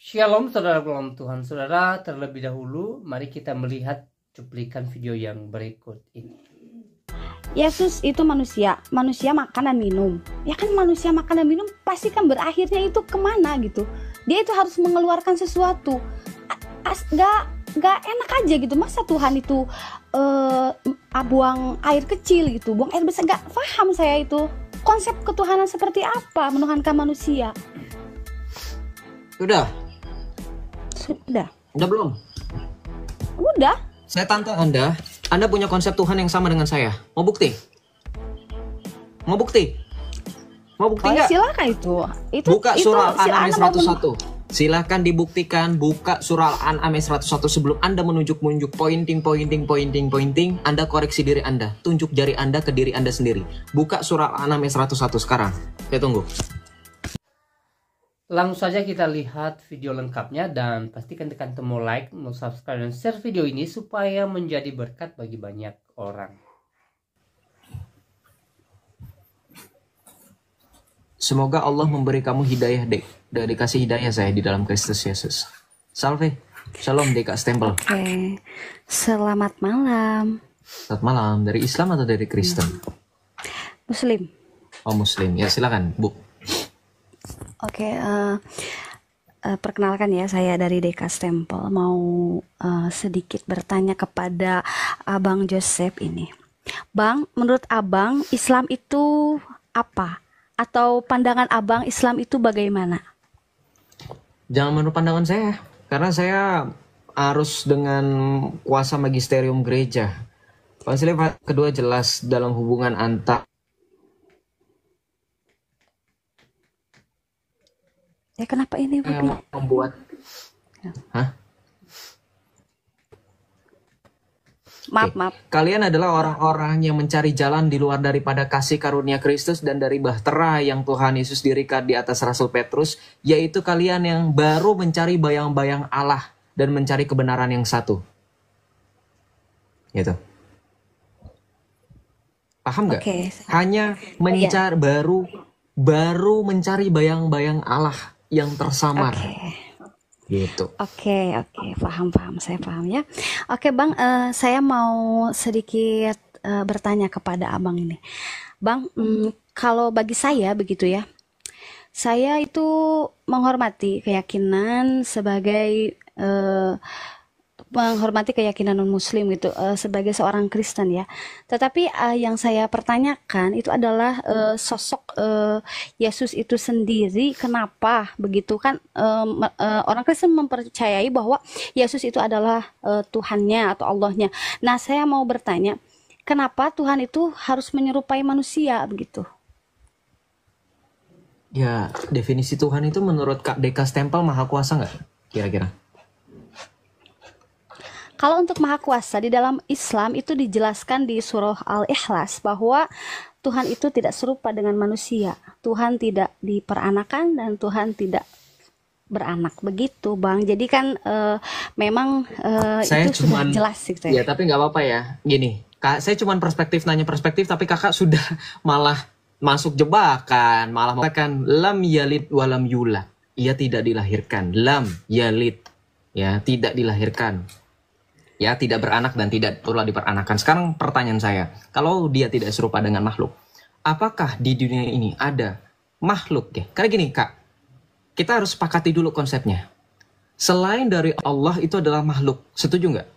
Shalom saudara dalam Tuhan. Saudara, terlebih dahulu mari kita melihat cuplikan video yang berikut ini. Yesus itu manusia makan dan minum. Ya kan, manusia makan dan minum pasti kan berakhirnya itu kemana gitu. Dia itu harus mengeluarkan sesuatu. Gak enak aja gitu. Masa Tuhan itu buang air kecil gitu, buang air besar. Gak paham saya itu konsep ketuhanan seperti apa menuhankan manusia. Sudah belum? Udah. Saya tantang Anda punya konsep Tuhan yang sama dengan saya. Mau bukti? Mau bukti nggak? Silakan itu. Buka surah Al-An'am ayat 101. Silakan dibuktikan. Buka surah Al-An'am ayat 101 sebelum Anda menunjuk pointing. Anda koreksi diri Anda. Tunjuk jari Anda ke diri Anda sendiri. Buka surah Al-An'am ayat 101 sekarang. Saya tunggu. Langsung saja kita lihat video lengkapnya dan pastikan tekan tombol like, subscribe dan share video ini supaya menjadi berkat bagi banyak orang. Semoga Allah memberi kamu hidayah, Dek. Dan dikasih hidayah saya di dalam Kristus Yesus. Salve. Shalom, Dek Stempel. Oke. Selamat malam. Selamat malam. Dari Islam atau dari Kristen? Muslim. Oh, Muslim. Ya, silakan, Bu. Oke, perkenalkan ya, saya dari Deka Stempel. Mau sedikit bertanya kepada Abang Joseph ini. Bang, menurut Abang, Islam itu apa? Atau pandangan Abang Islam itu bagaimana? Jangan menurut pandangan saya, karena saya harus dengan kuasa magisterium gereja. Konsili kedua jelas dalam hubungan antar. Ya kenapa ini membuat? Hah? Maaf. Kalian adalah orang-orang yang mencari jalan di luar daripada kasih karunia Kristus dan dari bahtera yang Tuhan Yesus dirikan di atas Rasul Petrus, yaitu kalian yang baru mencari bayang-bayang Allah dan mencari kebenaran yang satu. Gitu. Paham nggak? Okay. Hanya mencari baru mencari bayang-bayang Allah yang tersamar. Gitu. Oke, paham, saya paham ya. Oke Bang, saya mau sedikit bertanya kepada Abang ini. Bang, kalau bagi saya begitu ya, saya itu menghormati keyakinan non-muslim gitu, sebagai seorang Kristen ya. Tetapi yang saya pertanyakan itu adalah sosok Yesus itu sendiri. Kenapa begitu kan? Orang Kristen mempercayai bahwa Yesus itu adalah Tuhannya atau Allahnya. Nah, saya mau bertanya, kenapa Tuhan itu harus menyerupai manusia begitu? Ya, definisi Tuhan itu menurut Kak Deka Stempel maha kuasa nggak? Kira-kira? Kalau untuk maha kuasa di dalam Islam itu dijelaskan di surah Al-Ikhlas bahwa Tuhan itu tidak serupa dengan manusia. Tuhan tidak diperanakan dan Tuhan tidak beranak begitu, Bang. Jadi kan memang saya itu sudah jelas gitu ya. Tapi nggak apa-apa ya. Gini, saya cuma nanya perspektif, tapi kakak sudah malah masuk jebakan, malah mengatakan lam yalid walam yulad. Ia tidak dilahirkan. Lam yalid, ya, tidak dilahirkan. Ya, tidak beranak dan tidak pula diperanakan. Sekarang pertanyaan saya, kalau dia tidak serupa dengan makhluk, apakah di dunia ini ada makhluk ya? Karena gini Kak, kita harus sepakati dulu konsepnya. Selain dari Allah itu adalah makhluk, setuju nggak?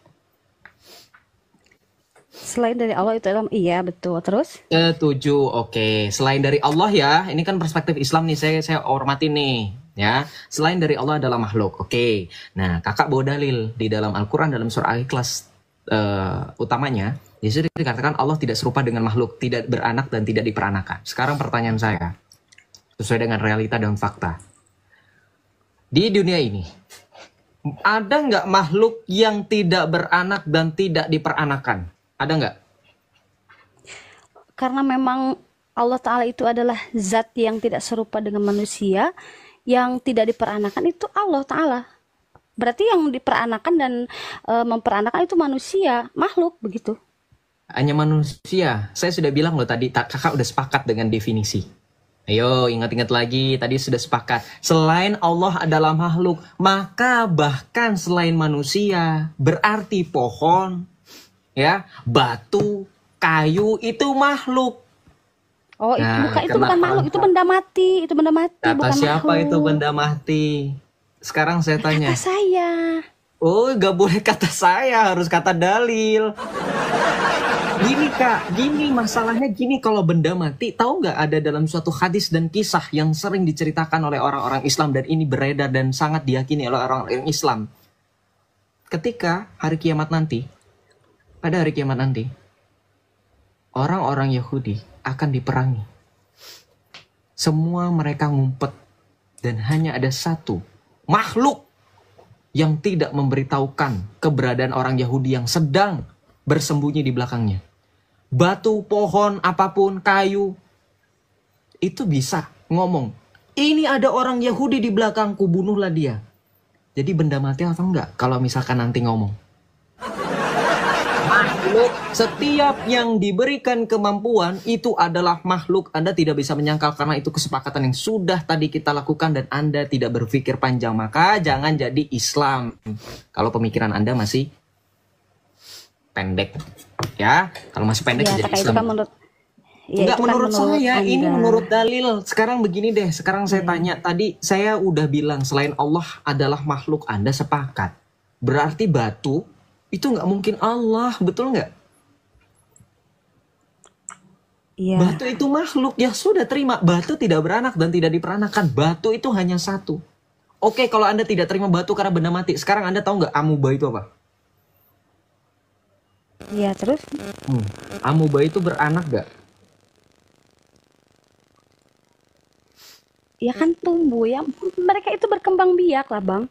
Selain dari Allah itu adalah, iya betul. Terus? Setuju, oke. Selain dari Allah ya, ini kan perspektif Islam nih, saya hormati nih. Ya, selain dari Allah adalah makhluk. Oke. Nah, kakak bawa dalil di dalam Al-Quran dalam surah Al-Ikhlas utamanya, disitu dikatakan Allah tidak serupa dengan makhluk, tidak beranak dan tidak diperanakan. Sekarang pertanyaan saya, sesuai dengan realita dan fakta. Di dunia ini, ada nggak makhluk yang tidak beranak dan tidak diperanakan? Ada nggak? Karena memang Allah Ta'ala itu adalah zat yang tidak serupa dengan manusia, yang tidak diperanakan itu Allah Ta'ala. Berarti yang diperanakan dan memperanakan itu manusia, makhluk begitu. Hanya manusia. Saya sudah bilang loh tadi, kakak udah sepakat dengan definisi. Ayo ingat-ingat lagi, tadi sudah sepakat. Selain Allah adalah makhluk, maka bahkan selain manusia, berarti pohon, ya, batu, kayu itu makhluk. Oh, Nah, itu bukan makhluk, itu benda mati, kata bukan siapa makhluk. itu benda mati? Sekarang saya tanya. Kata saya. Oh, gak boleh kata saya, harus kata dalil. Gini kak, gini masalahnya gini, kalau benda mati, tahu nggak ada dalam suatu hadis dan kisah yang sering diceritakan oleh orang-orang Islam dan ini beredar dan sangat diyakini oleh orang-orang Islam. Ketika hari kiamat nanti, pada hari kiamat nanti, orang-orang Yahudi akan diperangi. Semua mereka ngumpet dan hanya ada satu makhluk yang tidak memberitahukan keberadaan orang Yahudi yang sedang bersembunyi di belakangnya. Batu, pohon, apapun, kayu, itu bisa ngomong, ini ada orang Yahudi di belakangku, bunuhlah dia. Jadi benda mati atau enggak kalau misalkan nanti ngomong? Makhluk, setiap yang diberikan kemampuan itu adalah makhluk. Anda tidak bisa menyangkal karena itu kesepakatan yang sudah tadi kita lakukan dan Anda tidak berpikir panjang. Maka jangan jadi Islam kalau pemikiran Anda masih pendek, ya. Kalau masih pendek Ya, jadi kakak itu Islam. kan menurut Enggak, itu kan menurut saya Anda. ini menurut dalil. Sekarang begini deh, sekarang saya tanya. Tadi saya udah bilang selain Allah adalah makhluk, Anda sepakat. Berarti batu itu nggak mungkin Allah, betul nggak? Iya. Batu itu makhluk, ya sudah terima. Batu tidak beranak dan tidak diperanakan. Batu itu hanya satu. Oke, kalau Anda tidak terima batu karena benda mati, sekarang Anda tahu nggak amuba itu apa? Iya, terus Amuba itu beranak nggak? ya kan tumbuh ya. Mereka itu berkembang biak lah, Bang.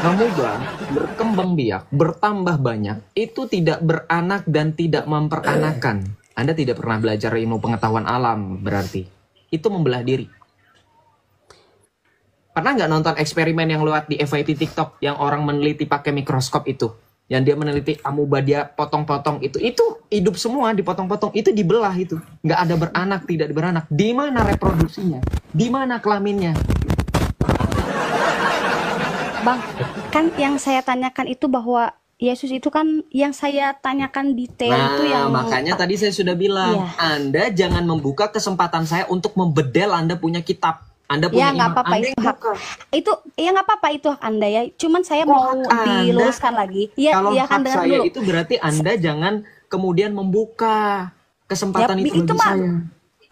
Amuba berkembang biak, bertambah banyak, itu tidak beranak dan tidak memperanakan. Anda tidak pernah belajar ilmu pengetahuan alam berarti. Itu membelah diri. Pernah nggak nonton eksperimen yang lewat di FYP TikTok yang orang meneliti pakai mikroskop itu? Yang dia meneliti amuba, dia potong-potong itu hidup semua dipotong-potong, itu dibelah itu. Nggak ada beranak, tidak beranak. Di mana reproduksinya? Di mana kelaminnya? Bang, kan yang saya tanyakan itu bahwa Yesus itu kan yang saya tanyakan detail itu yang makanya tadi saya sudah bilang, Iya. Anda jangan membuka kesempatan saya untuk membedel Anda punya kitab. Anda punya ya nggak imam, apa-apa Anda itu yang hak buka. itu ya nggak apa-apa itu hak Anda ya. Cuman saya Kok mau hak Anda? diluruskan lagi. Ya, Kalau ya kan hak dengar saya dulu. itu berarti Anda jangan kemudian membuka kesempatan Ya, itu itu bagi mah- saya.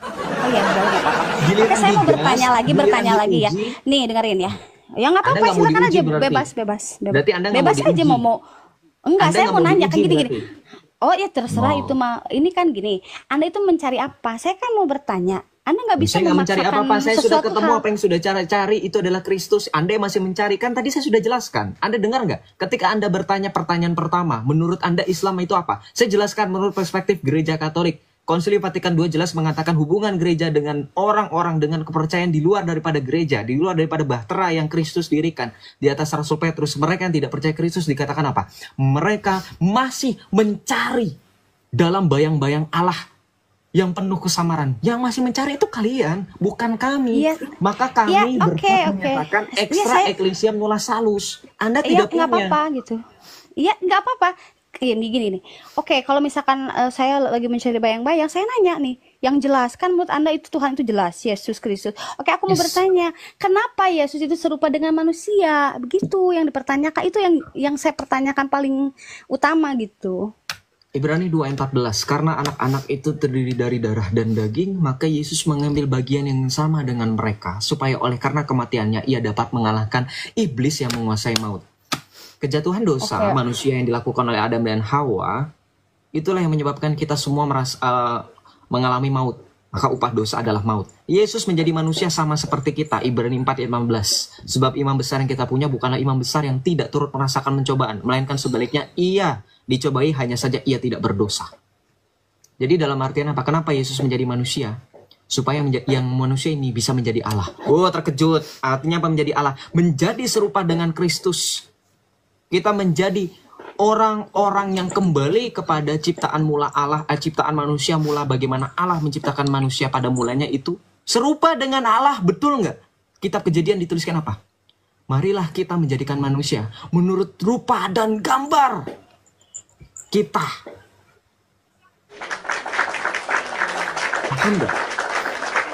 Oh ya, boleh nggak apa-apa. Giliran Oke, saya mau digas, bertanya giliran lagi ya. diuji. Nih, dengerin ya. Ya nggak Anda apa-apa, nggak mau silakan diuji aja, berarti? bebas. Berarti Anda nggak Bebas mau aja diuji? mau. Enggak, Anda saya nggak mau mau nanya kan diuji gini-gini. berarti? Oh ya terserah Oh. itu mah. Ini kan gini. Anda itu mencari apa? Saya kan mau bertanya. Anda nggak bisa Saya nggak mencari memaksakan apa-apa, saya sudah sesuatu ketemu hal. apa yang sudah cari itu adalah Kristus. Anda masih mencari, kan tadi saya sudah jelaskan. Anda dengar nggak? Ketika Anda bertanya pertanyaan pertama, menurut Anda Islam itu apa? Saya jelaskan menurut perspektif gereja Katolik. Konsili Vatikan II jelas mengatakan hubungan gereja dengan orang-orang dengan kepercayaan di luar daripada gereja, di luar daripada bahtera yang Kristus dirikan. Di atas Rasul Petrus, mereka yang tidak percaya Kristus dikatakan apa? Mereka masih mencari dalam bayang-bayang Allah yang penuh kesamaran. Yang masih mencari itu kalian, bukan kami. Iya. Maka kami Iya, berhak oke. menyatakan Iya, extra saya- ecclesiam nulla salus. Anda Iya, tidak nggak punya. apa-apa gitu. Iya, nggak apa-apa. Gini nih. Oke, kalau misalkan saya lagi mencari bayang-bayang, saya nanya nih, yang jelas kan menurut Anda itu Tuhan itu jelas, Yesus Kristus. Oke, aku mau Yes. bertanya, kenapa Yesus itu serupa dengan manusia? Begitu yang dipertanyakan, itu yang saya pertanyakan paling utama gitu. Ibrani 2 ayat 14, karena anak-anak itu terdiri dari darah dan daging, maka Yesus mengambil bagian yang sama dengan mereka, supaya oleh karena kematiannya ia dapat mengalahkan iblis yang menguasai maut. Kejatuhan dosa Oke. manusia yang dilakukan oleh Adam dan Hawa, itulah yang menyebabkan kita semua mengalami maut. Maka upah dosa adalah maut. Yesus menjadi manusia sama seperti kita, Ibrani 4 ayat 15. Sebab imam besar yang kita punya bukanlah imam besar yang tidak turut merasakan pencobaan, melainkan sebaliknya ia dicobai, hanya saja ia tidak berdosa. Jadi dalam artian apa? Kenapa Yesus menjadi manusia? Supaya yang manusia ini bisa menjadi Allah. Oh, terkejut. Artinya apa menjadi Allah? Menjadi serupa dengan Kristus. Kita menjadi orang-orang yang kembali kepada ciptaan mula Allah, ciptaan manusia mula, bagaimana Allah menciptakan manusia pada mulanya itu serupa dengan Allah, betul nggak? Kitab Kejadian dituliskan apa? Marilah kita menjadikan manusia menurut rupa dan gambar kita. Paham nggak?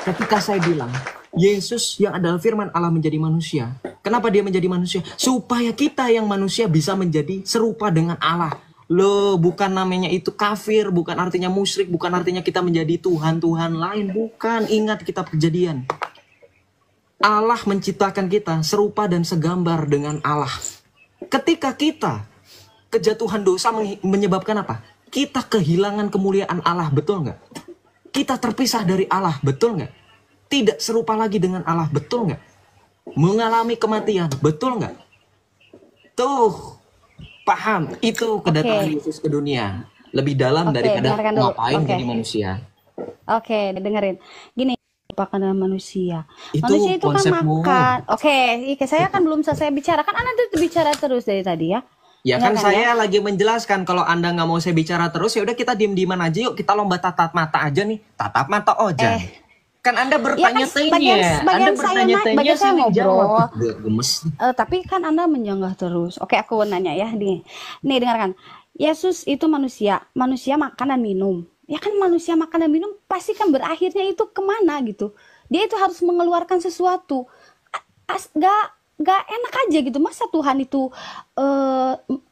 Ketika saya bilang Yesus yang adalah firman Allah menjadi manusia. Kenapa dia menjadi manusia? Supaya kita yang manusia bisa menjadi serupa dengan Allah. Loh, bukan namanya itu kafir, bukan artinya musyrik, bukan artinya kita menjadi Tuhan-Tuhan lain. Bukan, ingat kitab Kejadian. Allah menciptakan kita serupa dan segambar dengan Allah. Ketika kita kejatuhan dosa menyebabkan apa? Kita kehilangan kemuliaan Allah, betul nggak? Kita terpisah dari Allah, betul nggak? Tidak serupa lagi dengan Allah, betul nggak? Mengalami kematian, betul nggak? Tuh, paham? Itu kedatangan Yesus ke dunia. Lebih dalam daripada ngapain jadi manusia. Oke, dengerin. Gini, apa karena manusia? Itu Manusia itu kan konsepmu. makan. Oke, saya kan belum selesai bicara. Kan Anda tuh bicara terus dari tadi ya. Ya kan saya lagi menjelaskan, kalau Anda nggak mau saya bicara terus, ya udah kita diem-dieman aja yuk, kita lomba tatap mata aja nih. Tatap mata Ojan. Kan Anda bertanya-tanya, Anda bertanya-tanya, saya ngobrol. Gemes. Tapi kan Anda menyanggah terus. Oke, aku nanya ya. Nih dengarkan. Yesus itu manusia. Manusia makan dan minum. Ya kan manusia makan dan minum pasti kan berakhirnya itu kemana gitu. Dia itu harus mengeluarkan sesuatu. Gak enak aja gitu. Masa Tuhan itu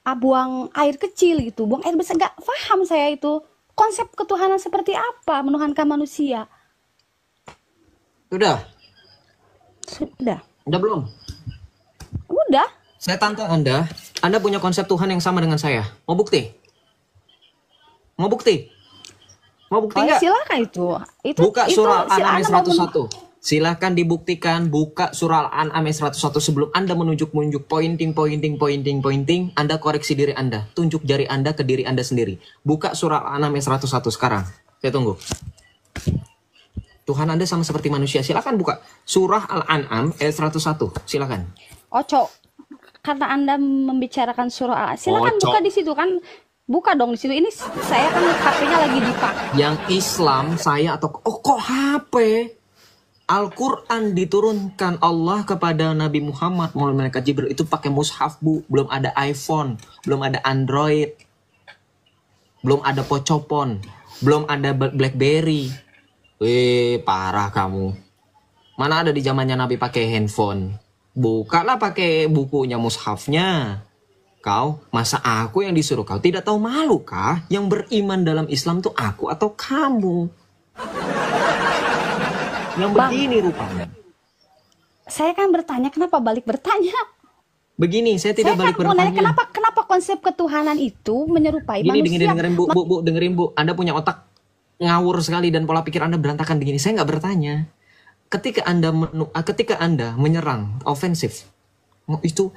buang air kecil gitu. Buang air besar. Gak paham saya itu. Konsep ketuhanan seperti apa menuhankan manusia. Sudah? Udah belum? Udah. Saya tantang Anda punya konsep Tuhan yang sama dengan saya. Mau bukti? Mau bukti? Mau bukti nggak? Silakan itu. Buka surah Al-An'am 101. Silakan dibuktikan, buka surah Al-An'am 101 sebelum Anda menunjuk-nunjuk pointing. Anda koreksi diri Anda. Tunjuk jari Anda ke diri Anda sendiri. Buka surah Al-An'am 101 sekarang. Saya tunggu. Tuhan Anda sama seperti manusia. Silakan buka surah Al-An'am ayat 101. Silakan. Oco, karena Anda membicarakan surah silakan buka di situ kan. Buka dong di situ. Ini saya kan HP-nya lagi dipakai. Yang Islam saya atau kok HP? Al-Quran diturunkan Allah kepada Nabi Muhammad melalui malaikat Jibril itu pakai mushaf, Bu. Belum ada iPhone, belum ada Android, belum ada Pocopon, belum ada BlackBerry. Wih, parah kamu. Mana ada di zamannya Nabi pakai handphone? Bukalah pakai bukunya, mushafnya. Kau, masa aku yang disuruh? Kau tidak tahu malu kah? Yang beriman dalam Islam tuh aku atau kamu? Yang begini rupanya. Saya kan bertanya, kenapa balik bertanya? Begini, saya tidak balik bertanya. Kenapa konsep ketuhanan itu menyerupai gini, manusia? Dengerin Bu. Anda punya otak ngawur sekali dan pola pikir Anda berantakan begini. Saya nggak bertanya. Ketika Anda menyerang ofensif, itu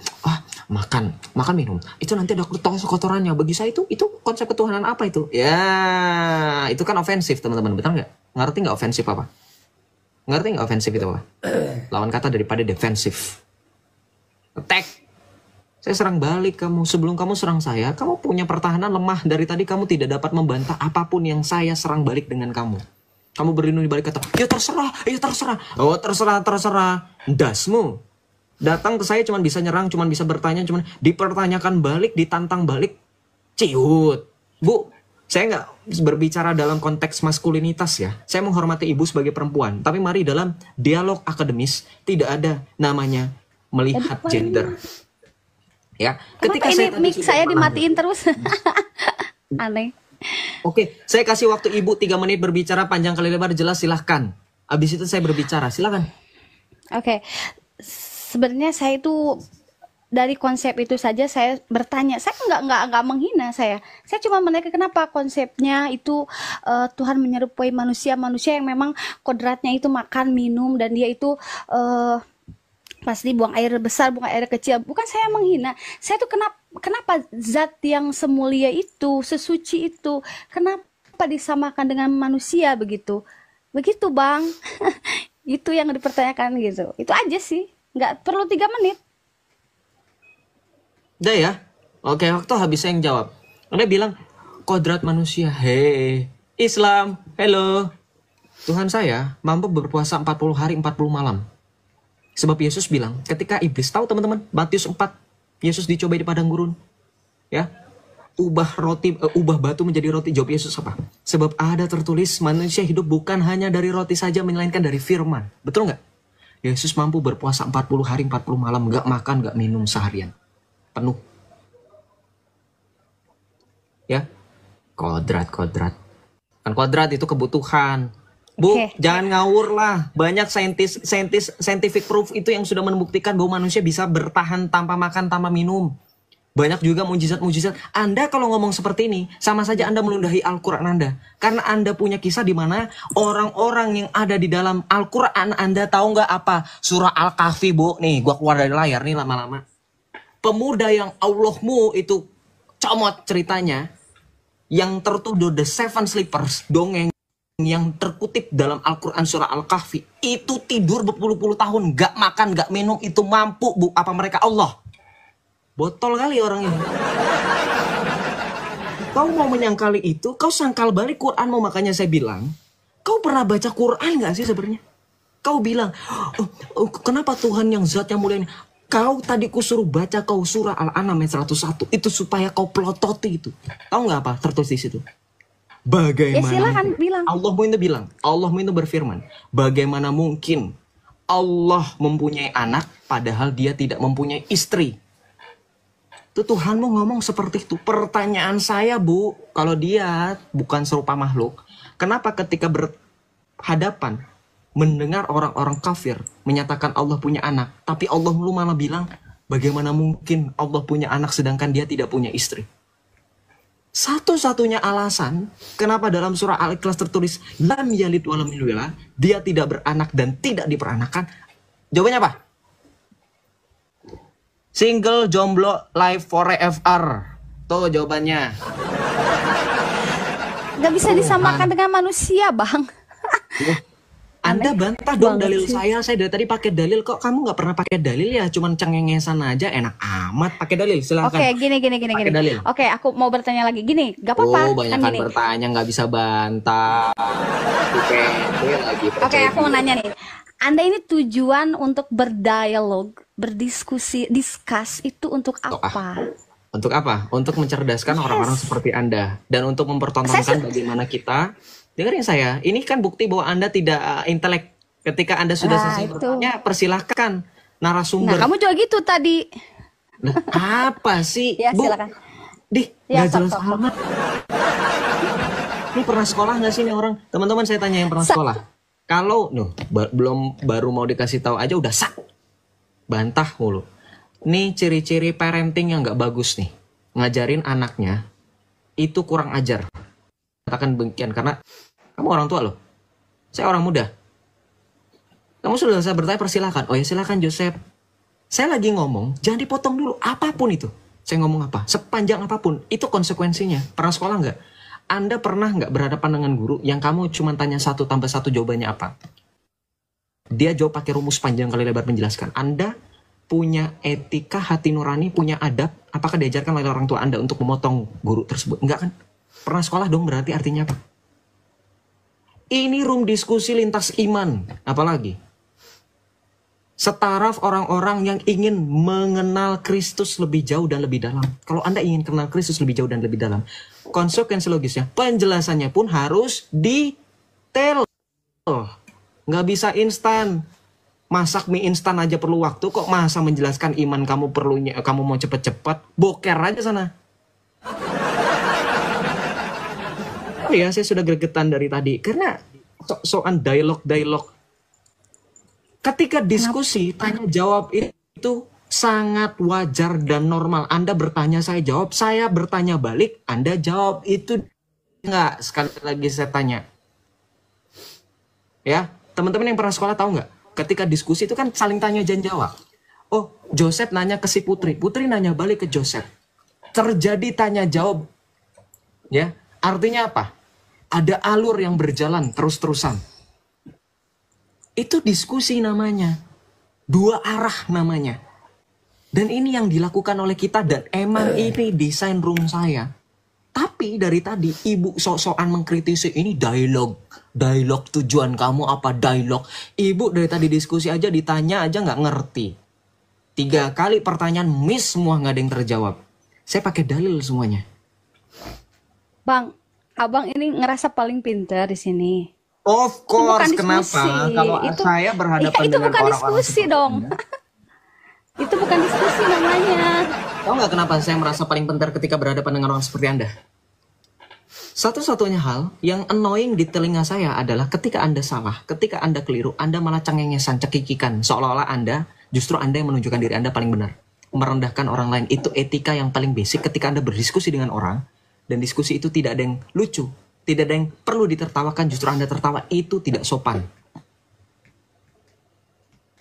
makan minum, itu nanti ada kotorannya. Bagi saya itu konsep ketuhanan apa itu? Ya, itu kan ofensif, teman-teman. Betul nggak? Ngerti nggak ofensif apa? Ngerti nggak ofensif itu apa? Lawan kata daripada defensif. Attack. Saya serang balik kamu. Sebelum kamu serang saya, kamu punya pertahanan lemah. Dari tadi kamu tidak dapat membantah apapun yang saya serang balik dengan kamu. Kamu berlindung di balik kata, ya terserah. Oh, terserah. Dasmu. Datang ke saya cuma bisa nyerang, cuma bisa bertanya, cuma dipertanyakan balik, ditantang balik. Ciut. Bu, saya nggak berbicara dalam konteks maskulinitas ya. Saya menghormati ibu sebagai perempuan. Tapi mari dalam dialog akademis, tidak ada namanya melihat gender. Ya, ketika ini mic saya dimatiin terus. Aneh. Oke, saya kasih waktu ibu 3 menit berbicara panjang kali lebar jelas, silahkan. Abis itu saya berbicara, silahkan. Oke, sebenarnya saya itu dari konsep itu saja saya bertanya. Saya nggak menghina saya. Saya cuma menanyakan kenapa konsepnya itu Tuhan menyerupai manusia yang memang kodratnya itu makan minum dan dia itu pasti buang air besar, buang air kecil. Bukan saya menghina. Saya tuh kenapa zat yang semulia itu, sesuci itu, kenapa disamakan dengan manusia begitu? Begitu, Bang. Itu yang dipertanyakan gitu. Itu aja sih. Nggak perlu 3 menit. Udah ya? Oke, waktu habis saya yang jawab. Anda bilang, kodrat manusia. Hei, Islam, hello. Tuhan saya mampu berpuasa 40 hari 40 malam. Sebab Yesus bilang, ketika iblis, tahu teman-teman, Matius 4, Yesus dicobai di padang gurun. Ya, ubah batu menjadi roti. Jawab Yesus apa? Sebab ada tertulis, manusia hidup bukan hanya dari roti saja, melainkan dari firman. Betul nggak? Yesus mampu berpuasa 40 hari 40 malam, nggak makan, nggak minum seharian. Penuh. Ya, kodrat. Kan kodrat itu kebutuhan. Bu, jangan ngawur lah. Banyak scientific proof itu yang sudah membuktikan bahwa manusia bisa bertahan tanpa makan, tanpa minum. Banyak juga mujizat-mujizat. Anda kalau ngomong seperti ini, sama saja Anda melundahi Al-Quran Anda. Karena Anda punya kisah di mana orang-orang yang ada di dalam Al-Quran, Anda tahu nggak apa? Surah Al-Kahfi, Bu. Nih, gua keluar dari layar nih lama-lama. Pemuda yang Allahmu itu comot ceritanya. Yang tertuduh The Seven Sleepers, dongeng yang terkutip dalam Al-Quran surah Al-Kahfi. Itu tidur berpuluh-puluh tahun, nggak makan, nggak minum, itu mampu, Bu. Apa mereka Allah? Botol kali orang ini. Kau mau menyangkali itu, kau sangkal balik Quranmu. Makanya saya bilang, kau pernah baca Quran gak sih sebenarnya? Kau bilang, kenapa Tuhan yang zat yang mulia ini? Kau tadi kusuruh baca kau surah Al-An'am ayat 101. Itu supaya kau pelototi itu. Tahu gak apa tertulis di situ? Bagaimana? Ya silakan bilang. Allahmu itu berfirman, bagaimana mungkin Allah mempunyai anak padahal dia tidak mempunyai istri? Itu Tuhanmu ngomong seperti itu. Pertanyaan saya, Bu, kalau dia bukan serupa makhluk, kenapa ketika berhadapan mendengar orang-orang kafir menyatakan Allah punya anak, tapi Allah lu malah bilang, bagaimana mungkin Allah punya anak sedangkan dia tidak punya istri? Satu-satunya alasan kenapa dalam surah Al-Ikhlas tertulis lam yalid walam yulad, dia tidak beranak dan tidak diperanakan. Jawabannya apa? Single, jomblo, live forever. Tuh jawabannya. Gak bisa disamakan dengan manusia, Bang. Anda bantah dong dalil saya. Saya dari tadi pakai dalil, kok kamu nggak pernah pakai dalil ya? Cuman cengengesan aja, enak amat. Pakai dalil, silakan. Oke, gini. Dalil. Oke, aku mau bertanya lagi. Gini, gak apa-apa. Banyak kan bertanya, nggak bisa bantah. Oke, aku mau nanya nih. Anda ini tujuan untuk berdialog, discuss itu untuk apa? Untuk apa? Untuk mencerdaskan orang-orang seperti Anda. Dan untuk mempertontonkan bagaimana kita. Dengerin saya, ini kan bukti bahwa Anda tidak intelek. Ketika Anda sudah selesai bertanya, persilahkan narasumber. Nah, kamu juga gitu tadi. Nah, apa sih? Ya, Bu, silakan. Gak jelas amat. Ini pernah sekolah nggak sih nih orang? Teman-teman saya tanya yang pernah sekolah. Kalau baru mau dikasih tahu aja udah sak. Bantah mulu. Nih ciri-ciri parenting yang nggak bagus nih. Ngajarin anaknya itu kurang ajar. Katakan demikian karena kamu orang tua loh. Saya orang muda. Kamu sudah selesai bertanya, persilahkan. Oh ya silakan Joseph. Saya lagi ngomong, jangan dipotong dulu. Apapun itu. Saya ngomong apa? Sepanjang apapun. Itu konsekuensinya. Pernah sekolah nggak? Anda pernah nggak berhadapan dengan guru yang kamu cuma tanya 1 tambah 1 jawabannya apa? Dia jawab pakai rumus panjang kali lebar menjelaskan. Anda punya etika hati nurani, punya adab. Apakah diajarkan oleh orang tua Anda untuk memotong guru tersebut? Enggak kan? Pernah sekolah dong, berarti artinya apa? Ini room diskusi lintas iman. Apalagi? Setaraf orang-orang yang ingin mengenal Kristus lebih jauh dan lebih dalam. Kalau Anda ingin kenal Kristus lebih jauh dan lebih dalam, konsekuensi logisnya, penjelasannya pun harus detail. Nggak bisa instan. Masak mie instan aja perlu waktu, kok masa menjelaskan iman kamu mau cepet-cepet, boker aja sana. Oh ya, saya sudah gregetan dari tadi karena soal dialog. Ketika diskusi tanya jawab itu sangat wajar dan normal. Anda bertanya, saya jawab, saya bertanya balik, Anda jawab. Itu enggak, sekali lagi saya tanya. Ya, teman-teman yang pernah sekolah tahu nggak? Ketika diskusi itu kan saling tanya dan jawab. Oh, Joseph nanya ke si Putri, Putri nanya balik ke Joseph. Terjadi tanya jawab. Ya, artinya apa? Ada alur yang berjalan terus-terusan. Itu diskusi namanya. Dua arah namanya. Dan ini yang dilakukan oleh kita dan emang ini desain room saya. Tapi dari tadi ibu sok-sokan mengkritisi ini dialog tujuan kamu apa dialog. Ibu dari tadi diskusi aja ditanya aja nggak ngerti. 3 kali pertanyaan miss semua nggak ada yang terjawab. Saya pakai dalil semuanya. Bang, abang ini ngerasa paling pintar di sini. Of Itu bukan course, kenapa? diskusi. Kalau Itu saya berhadapan itu dengan bukan orang-orang diskusi seperti dong. Anda, Itu bukan diskusi namanya. tahu nggak kenapa saya merasa paling pintar ketika berhadapan dengan orang seperti Anda? Satu-satunya hal yang annoying di telinga saya adalah ketika Anda salah, ketika Anda keliru, Anda malah cengengesan, cekikikan. Seolah-olah justru Anda yang menunjukkan diri Anda paling benar. Merendahkan orang lain, itu etika yang paling basic ketika Anda berdiskusi dengan orang. Dan diskusi itu tidak ada yang lucu, tidak ada yang perlu ditertawakan, justru Anda tertawa, itu tidak sopan.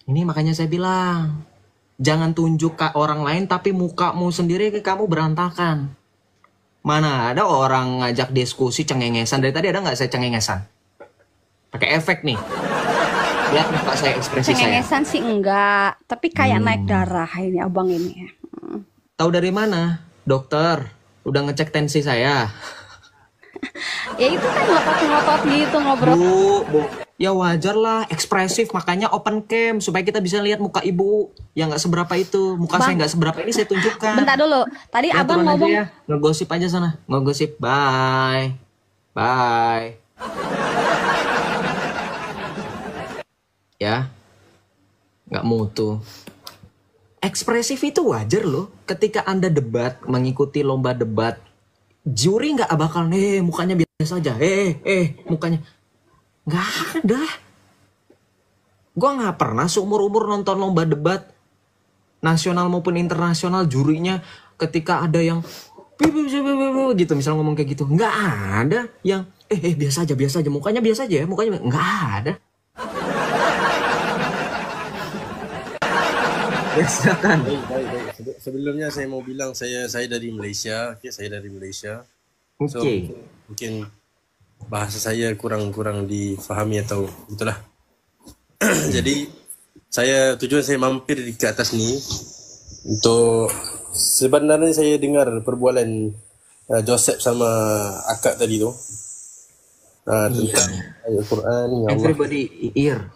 Ini makanya saya bilang, jangan tunjuk ke orang lain tapi mukamu sendiri ke kamu berantakan. Mana ada orang ngajak diskusi cengengesan. Dari tadi ada nggak saya cengengesan? Pakai efek nih. Lihat muka saya, ekspresi saya. Cengengesan sih enggak, tapi kayak naik darah ini abang ini. Tahu dari mana? Dokter, udah ngecek tensi saya. Ya itu kan ngotot-ngotot gitu ngobrol. Bu, ya wajar lah, ekspresif. Makanya open cam supaya kita bisa lihat muka ibu yang nggak seberapa itu. Muka saya nggak seberapa ini saya tunjukkan. Bentar dulu. Tadi Ya, abang turun aja ngomong ya. Ngegosip aja sana. Ngegosip. Bye. Bye. Ya. Nggak mutu. Ekspresif itu wajar loh. Ketika Anda debat, mengikuti lomba debat, juri nggak bakal, mukanya biasa aja. Mukanya. Nggak ada. Gue nggak pernah seumur-umur nonton lomba debat nasional maupun internasional, jurinya ketika ada yang gitu, misal ngomong kayak gitu, nggak ada yang biasa aja, mukanya biasa aja ya, mukanya nggak ada. Ya silakan. Baik. Sebelumnya saya mau bilang saya dari Malaysia, saya dari Malaysia. So, Oke. mungkin bahasa saya kurang difahami atau itulah. Jadi tujuan saya mampir di ke atas ni untuk sebenarnya saya dengar perbualan Joseph sama akak tadi tu tentang ayat Quran ya Allah. Everybody ear.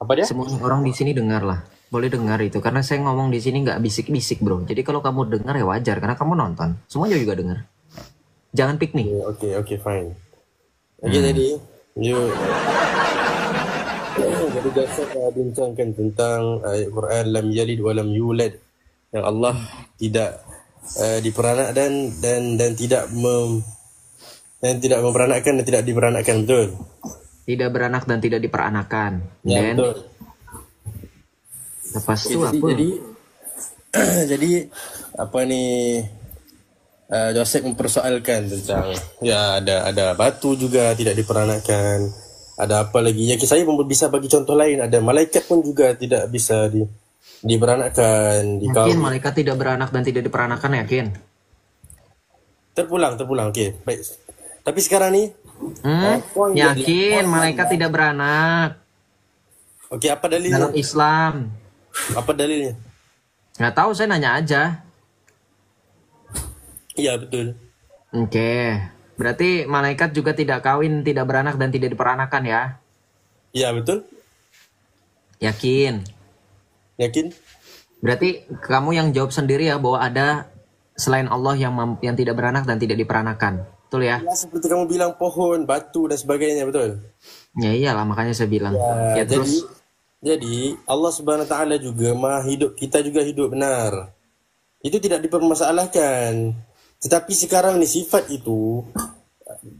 Apa dia? Semua orang di sini dengar lah. Boleh dengar itu karena saya ngomong di sini nggak bisik-bisik bro. Jadi kalau kamu dengar ya wajar karena kamu nonton. Semuanya juga dengar. Jangan piknik. Oke, fine. Jadi jadi Joseph bincangkan tentang ayat Quran lam yalid wa lam yulad, yang Allah tidak diperanak dan tidak memperanakkan dan tidak diperanakkan, betul? Tidak beranak dan tidak diperanakan. Ya, Dan betul. lepas itu apa? Jadi apa ni, Joseph mempersoalkan tentang ya ada batu juga tidak diperanakkan, ada apa lagi ya, saya pun bisa bagi contoh lain, ada malaikat pun juga tidak bisa diperanakkan. Yakin malaikat tidak beranak dan tidak diperanakan, yakin? Terpulang okey baik. Tapi sekarang ni Yakin malaikat tidak beranak okey, apa dalilnya? dalam Islam? Apa dalilnya? Nggak tahu, saya nanya aja. Iya betul. Oke, berarti malaikat juga tidak kawin, tidak beranak dan tidak diperanakan ya? Iya betul. Yakin? Yakin? Berarti kamu yang jawab sendiri ya bahwa ada selain Allah yang tidak beranak dan tidak diperanakan, betul ya? Ya, seperti kamu bilang pohon, batu dan sebagainya, betul? Ya iyalah, makanya saya bilang. Ya terus. Jadi Allah Subhanahu Wa Taala juga Maha hidup, kita juga hidup, benar. Itu tidak dipermasalahkan. Tetapi sekarang ni sifat itu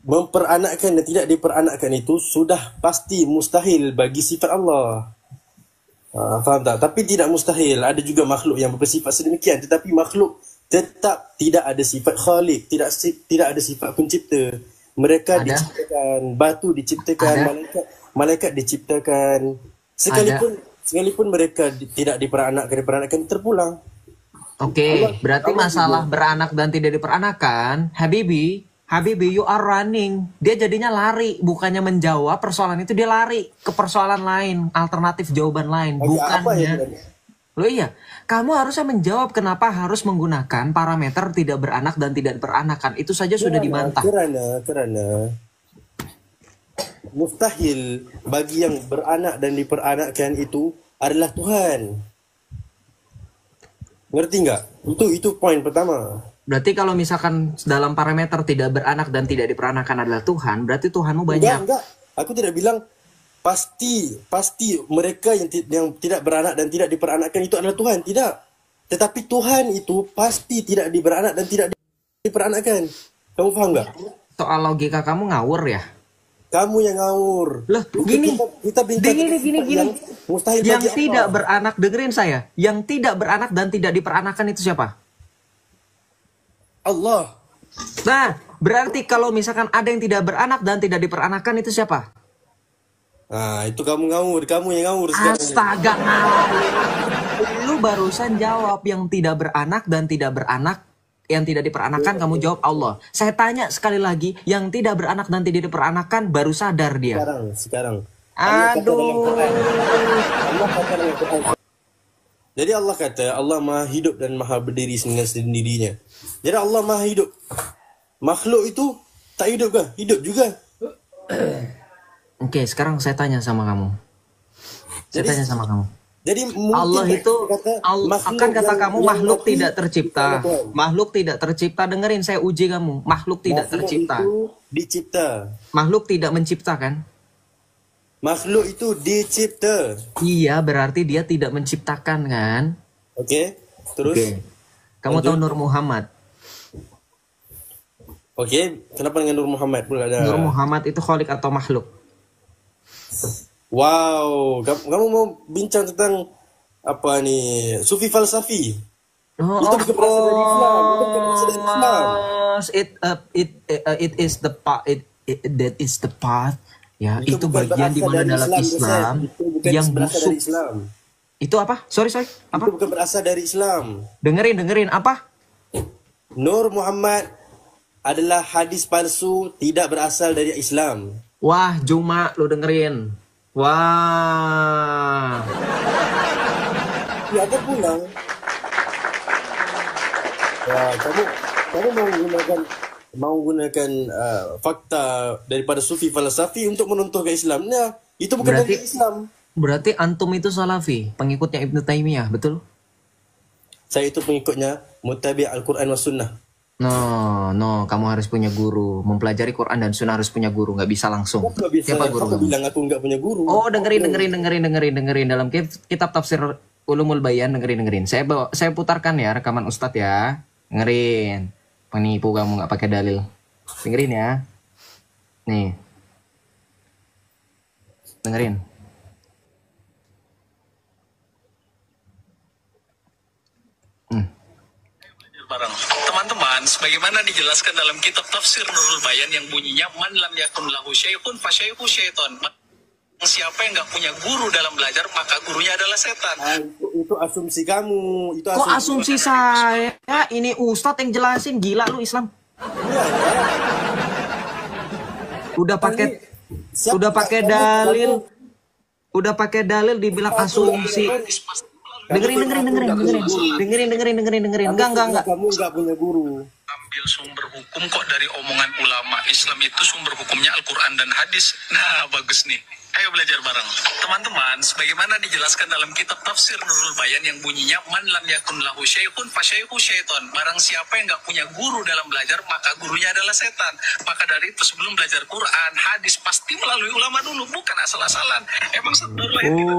memperanakkan dan tidak diperanakkan itu sudah pasti mustahil bagi sifat Allah. Faham tak? Tapi tidak mustahil. Ada juga makhluk yang bersifat sedemikian, tetapi makhluk tetap tidak ada sifat khalik, tidak ada sifat pencipta. Mereka diciptakan, batu diciptakan, malaikat diciptakan. Sekalipun mereka tidak diperanakkan terpulang. Oke, berarti masalah beranak dan tidak diperanakan, Habibi, you are running. Dia jadinya lari, bukannya menjawab persoalan itu, dia lari ke persoalan lain, alternatif jawaban lain, bukannya. Loh iya, kamu harusnya menjawab kenapa harus menggunakan parameter tidak beranak dan tidak beranakan. Itu saja sudah dibantah. Kerana mustahil bagi yang beranak dan diperanakkan itu adalah Tuhan. Ngerti nggak? Itu poin pertama. Berarti kalau misalkan dalam parameter tidak beranak dan tidak diperanakan adalah Tuhan, berarti Tuhanmu banyak. Enggak. Aku tidak bilang pasti mereka yang tidak beranak dan tidak diperanakkan itu adalah Tuhan. Tidak. Tetapi Tuhan itu pasti tidak diberanak dan tidak diperanakkan. Kamu paham nggak? Soal logika kamu ngawur ya? Kamu yang ngawur. Loh, gini. Kita bincang Gini. yang mustahil Yang bagi tidak Allah. beranak, dengerin saya. Yang tidak beranak dan tidak diperanakan itu siapa? Allah. Nah, berarti kalau misalkan ada yang tidak beranak dan tidak diperanakan itu siapa? Nah, itu kamu ngawur. Kamu yang ngawur sekarang. Astaga, ngawur. Lu barusan jawab yang tidak beranak dan tidak beranak, yang tidak diperanakan, kamu jawab Allah. Saya tanya sekali lagi, yang tidak beranak dan tidak diperanakan baru sadar dia. Sekarang. Allah kata dalam Quran. Allah kata dalam Quran. Jadi Allah kata Allah maha hidup dan maha berdiri dengan sendirinya. Jadi Allah maha hidup. Makhluk itu tak hidup kah? Hidup juga. Oke, sekarang saya tanya sama kamu. Jadi mungkin Allah itu akan kata kamu makhluk mati tidak tercipta. itu adalah Tuhan. Makhluk tidak tercipta. Dengerin, saya uji kamu. Makhluk tidak tercipta. Itu dicipta. Makhluk tidak menciptakan. Makhluk itu dicipta. Iya, berarti dia tidak menciptakan kan? Oke. Terus. Oke. Kamu tahu Nur Muhammad? Oke. Kenapa dengan Nur Muhammad pula ada? Nur Muhammad itu khalik atau makhluk? Wow. Kamu mau bincang tentang apa nih? Sufi falsafi. Oh, Itu bukan berasal dari Islam. Itu bukan berasal dari Islam. It is the path. That is the path. Ya, itu bukan bagian di berasal mana dari dalam Islam Itu bukan yang berasal busuk. dari Islam. Itu apa? Sorry. Apa? Itu bukan berasal dari Islam. Dengerin apa? Nur Muhammad adalah hadis palsu, tidak berasal dari Islam. Wah, Juma, lu dengerin. Wah. Ya, ada pulang. Ya, kamu mau gunakan fakta daripada sufi falsafi untuk menontoh ke Islam. Nah, itu bukan dari Islam. Berarti antum itu salafi, pengikutnya Ibnu Taimiyah, betul? Saya itu pengikutnya mutabi' Al-Quran was sunnah. No, kamu harus punya guru. Mempelajari Quran dan Sunnah harus punya guru, nggak bisa langsung. Kok bisa? Siapa guru Kok kamu? bilang aku nggak punya guru? Oh, dengerin dalam kitab tafsir Ulumul Bayan, dengerin. Saya putarkan ya rekaman Ustadz ya. Dengerin. Penipu kamu nggak pakai dalil. Dengerin ya. Nih. Dengerin. Barang. Teman-teman, sebagaimana dijelaskan dalam kitab tafsir Nurul Bayan yang bunyinya man lam yakun lahu syaikhun fasyaihu syaiton. Siapa yang nggak punya guru dalam belajar, maka gurunya adalah setan. Ah, itu asumsi kamu. Itu Kok asumsi saya? Ini Ustadz yang jelasin, gila lu Islam. Udah pakai dalil. Udah pakai dalil dibilang asumsi. Dengerin. Enggak. Kamu nggak punya guru. Ambil sumber hukum kok dari omongan ulama. Islam itu sumber hukumnya Al-Quran dan hadis. Nah, bagus nih. Ayo belajar bareng. Teman-teman, sebagaimana dijelaskan dalam kitab tafsir Nurul Bayan yang bunyinya man lam yakun lahu syaikhun fasyaihu syaiton. Barang siapa yang nggak punya guru dalam belajar, maka gurunya adalah setan. Maka dari itu sebelum belajar Quran, hadis, pasti melalui ulama dulu, bukan asal-asalan. Emang Nurul Bayan tidak.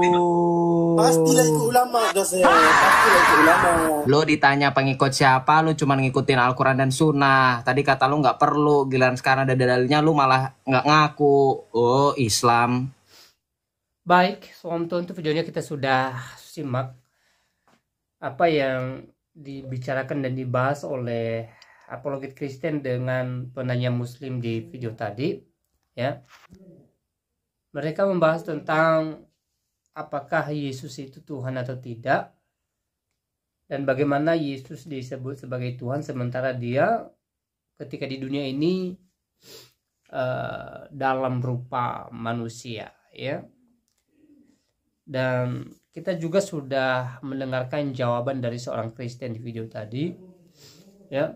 Pastilah ikut ulama, pastilah ikut ulama. Lo ditanya pengikut siapa, lo cuma ngikutin Al-Quran dan Sunnah. Tadi kata lo nggak perlu, giliran sekarang ada dalilnya lo malah nggak ngaku. Oh, Islam. Baik, untuk videonya kita sudah simak apa yang dibicarakan dan dibahas oleh apologet Kristen dengan penanya Muslim di video tadi. Ya, mereka membahas tentang apakah Yesus itu Tuhan atau tidak, dan bagaimana Yesus disebut sebagai Tuhan sementara dia ketika di dunia ini dalam rupa manusia, ya. Dan kita juga sudah mendengarkan jawaban dari seorang Kristen di video tadi, ya.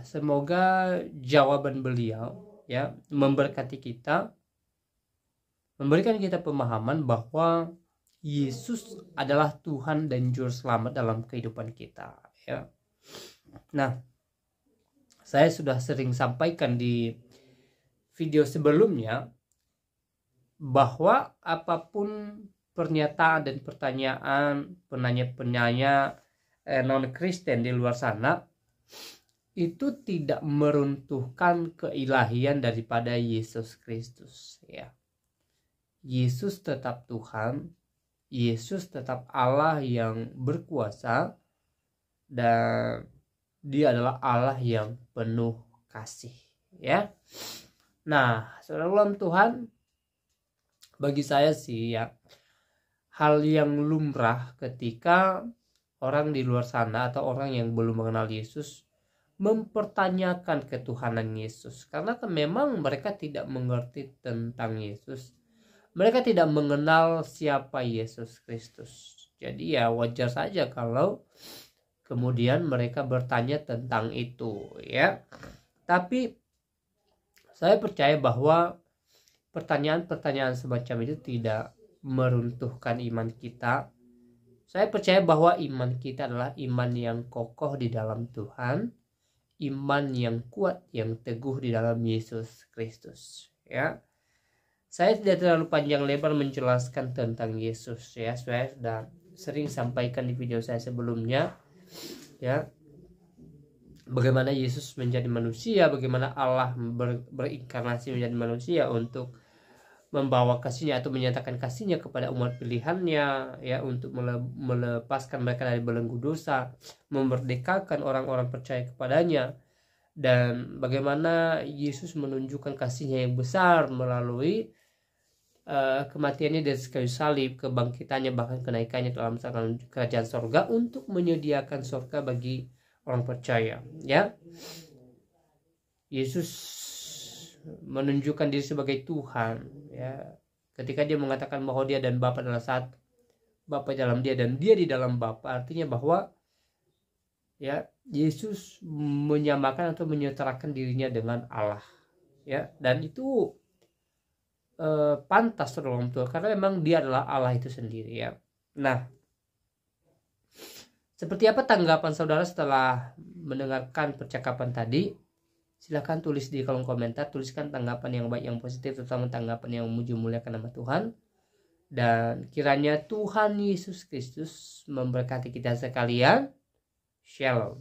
Semoga jawaban beliau ya memberkati kita, memberikan kita pemahaman bahwa Yesus adalah Tuhan dan Juru Selamat dalam kehidupan kita, ya. Nah, saya sudah sering sampaikan di video sebelumnya bahwa apapun pernyataan dan pertanyaan penanya-penanya non-Kristen di luar sana itu tidak meruntuhkan keilahian daripada Yesus Kristus, ya. Yesus tetap Tuhan, Yesus tetap Allah yang berkuasa, dan Dia adalah Allah yang penuh kasih, ya. Nah, saudara ulam Tuhan, bagi saya sih ya, hal yang lumrah ketika orang di luar sana atau orang yang belum mengenal Yesus mempertanyakan ketuhanan Yesus, karena memang mereka tidak mengerti tentang Yesus. Mereka tidak mengenal siapa Yesus Kristus. Jadi ya wajar saja kalau kemudian mereka bertanya tentang itu, ya. Tapi saya percaya bahwa pertanyaan-pertanyaan semacam itu tidak meruntuhkan iman kita. Saya percaya bahwa iman kita adalah iman yang kokoh di dalam Tuhan, iman yang kuat, yang teguh di dalam Yesus Kristus, ya. Saya tidak terlalu panjang lebar menjelaskan tentang Yesus, ya. Saya sudah sering sampaikan di video saya sebelumnya, ya. Bagaimana Yesus menjadi manusia, bagaimana Allah berinkarnasi menjadi manusia untuk membawa kasihnya atau menyatakan kasihnya kepada umat pilihannya, ya, untuk melepaskan mereka dari belenggu dosa, memerdekakan orang-orang percaya kepadanya, dan bagaimana Yesus menunjukkan kasihnya yang besar melalui kematiannya di kayu salib, kebangkitannya, bahkan kenaikannya dalam kerajaan sorga untuk menyediakan sorga bagi orang percaya, ya. Yesus menunjukkan diri sebagai Tuhan, ya, ketika dia mengatakan bahwa dia dan Bapa adalah satu, Bapa dalam dia dan dia di dalam Bapa, artinya bahwa, ya, Yesus menyamakan atau menyetarakan dirinya dengan Allah, ya, dan itu pantas dalam Tuhan, karena memang dia adalah Allah itu sendiri, ya. Nah, seperti apa tanggapan saudara setelah mendengarkan percakapan tadi? Silahkan tulis di kolom komentar, tuliskan tanggapan yang baik, yang positif, terutama tanggapan yang memuji muliakan nama Tuhan. Dan kiranya Tuhan Yesus Kristus memberkati kita sekalian. Shalom.